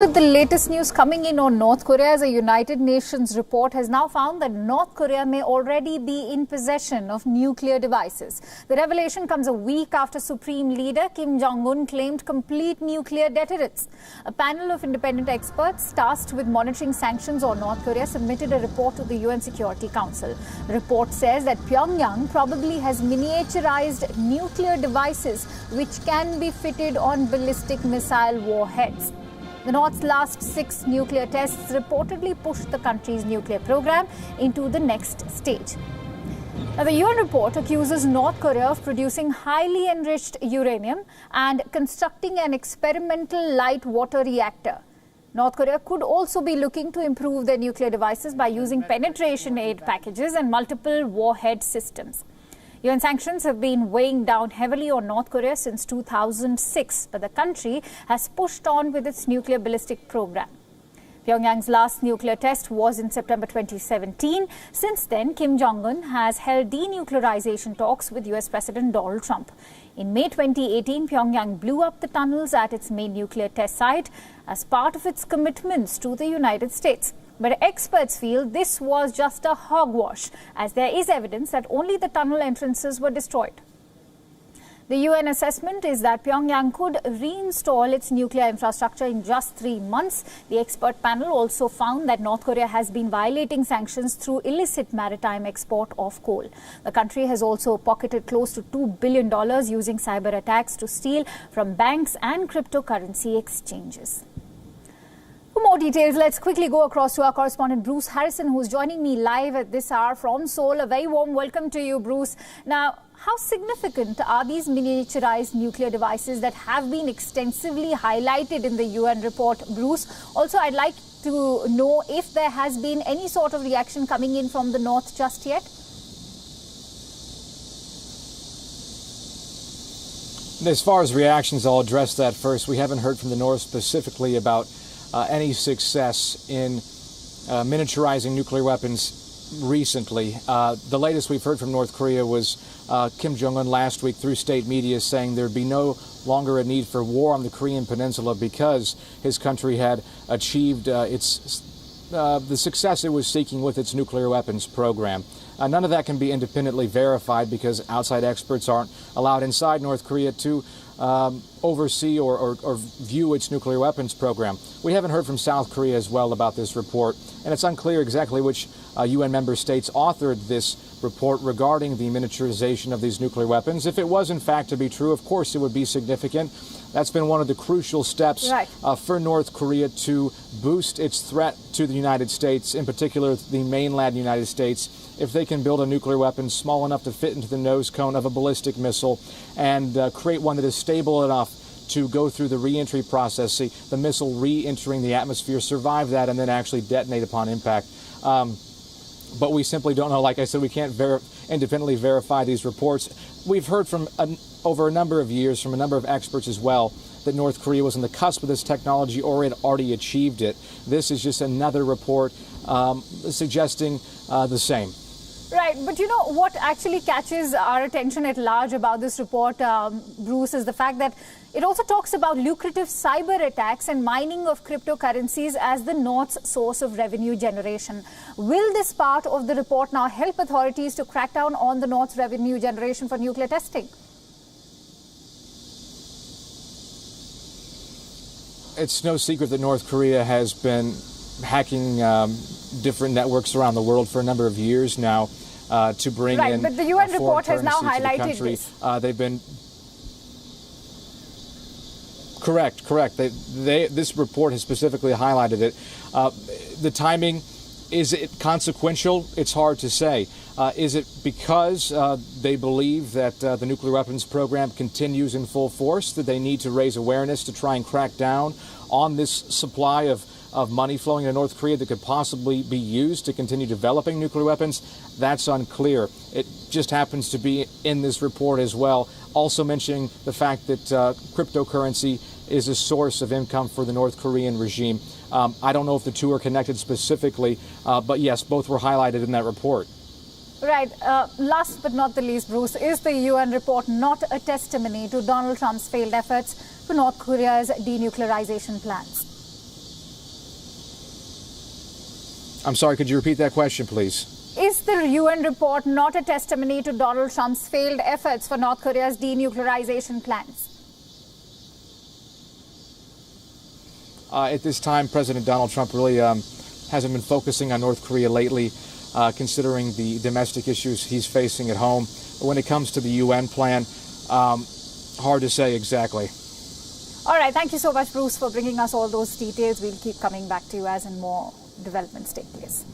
With the latest news coming in on North Korea, as a United Nations report has now found that North Korea may already be in possession of nuclear devices. The revelation comes a week after Supreme Leader Kim Jong-un claimed complete nuclear deterrence. A panel of independent experts tasked with monitoring sanctions on North Korea submitted a report to the UN Security Council. The report says that Pyongyang probably has miniaturized nuclear devices which can be fitted on ballistic missile warheads. The North's last 6 nuclear tests reportedly pushed the country's nuclear program into the next stage. Now, the UN report accuses North Korea of producing highly enriched uranium and constructing an experimental light water reactor. North Korea could also be looking to improve their nuclear devices by using penetration aid packages and multiple warhead systems. UN sanctions have been weighing down heavily on North Korea since 2006, but the country has pushed on with its nuclear ballistic program. Pyongyang's last nuclear test was in September 2017. Since then, Kim Jong-un has held denuclearization talks with US President Donald Trump. In May 2018, Pyongyang blew up the tunnels at its main nuclear test site as part of its commitments to the United States. But experts feel this was just a hogwash, as there is evidence that only the tunnel entrances were destroyed. The UN assessment is that Pyongyang could reinstall its nuclear infrastructure in just 3 months. The expert panel also found that North Korea has been violating sanctions through illicit maritime export of coal. The country has also pocketed close to $2 billion using cyber attacks to steal from banks and cryptocurrency exchanges. For more details, let's quickly go across to our correspondent Bruce Harrison, who's joining me live at this hour from Seoul. A very warm welcome to you, Bruce. Now, how significant are these miniaturized nuclear devices that have been extensively highlighted in the UN report, Bruce? Also, I'd like to know if there has been any sort of reaction coming in from the North just yet. As far as reactions, I'll address that first. We haven't heard from the North specifically about any success in miniaturizing nuclear weapons recently. The latest we've heard from North Korea was Kim Jong-un last week through state media saying there'd be no longer a need for war on the Korean Peninsula because his country had achieved the success it was seeking with its nuclear weapons program. None of that can be independently verified because outside experts aren't allowed inside North Korea to oversee or view its nuclear weapons program. We haven't heard from South Korea as well about this report, and it's unclear exactly which UN member states authored this report regarding the miniaturization of these nuclear weapons. If it was in fact to be true, of course it would be significant. That's been one of the crucial steps for North Korea to boost its threat to the United States, in particular the mainland United States. If they can build a nuclear weapon small enough to fit into the nose cone of a ballistic missile and create one that is stable enough to go through the re-entry process, see the missile re-entering the atmosphere, survive that, and then actually detonate upon impact. But we simply don't know. Like I said, we can't independently verify these reports. We've heard from over a number of years from a number of experts as well that North Korea was on the cusp of this technology or had already achieved it. This is just another report suggesting the same. Right, but you know what actually catches our attention at large about this report, Bruce, is the fact that it also talks about lucrative cyber attacks and mining of cryptocurrencies as the North's source of revenue generation. Will this part of the report now help authorities to crack down on the North's revenue generation for nuclear testing? It's no secret that North Korea has been hacking different networks around the world for a number of years now to bring in but the UN report has now highlighted this. They've been correct. This report has specifically highlighted it. The timing, is it consequential? It's hard to say. Is it because they believe that the nuclear weapons program continues in full force, that they need to raise awareness to try and crack down on this supply of money flowing to North Korea that could possibly be used to continue developing nuclear weapons? That's unclear. It just happens to be in this report as well, also mentioning the fact that cryptocurrency is a source of income for the North Korean regime. I don't know if the two are connected specifically, but yes, both were highlighted in that report. Right. Last but not the least, Bruce, is the UN report not a testimony to Donald Trump's failed efforts to North Korea's denuclearization plans? I'm sorry, could you repeat that question, please? Is the UN report not a testimony to Donald Trump's failed efforts for North Korea's denuclearization plans? At this time, President Donald Trump really hasn't been focusing on North Korea lately, considering the domestic issues he's facing at home. But when it comes to the UN plan, hard to say exactly. All right. Thank you so much, Bruce, for bringing us all those details. We'll keep coming back to you as and more developments take place.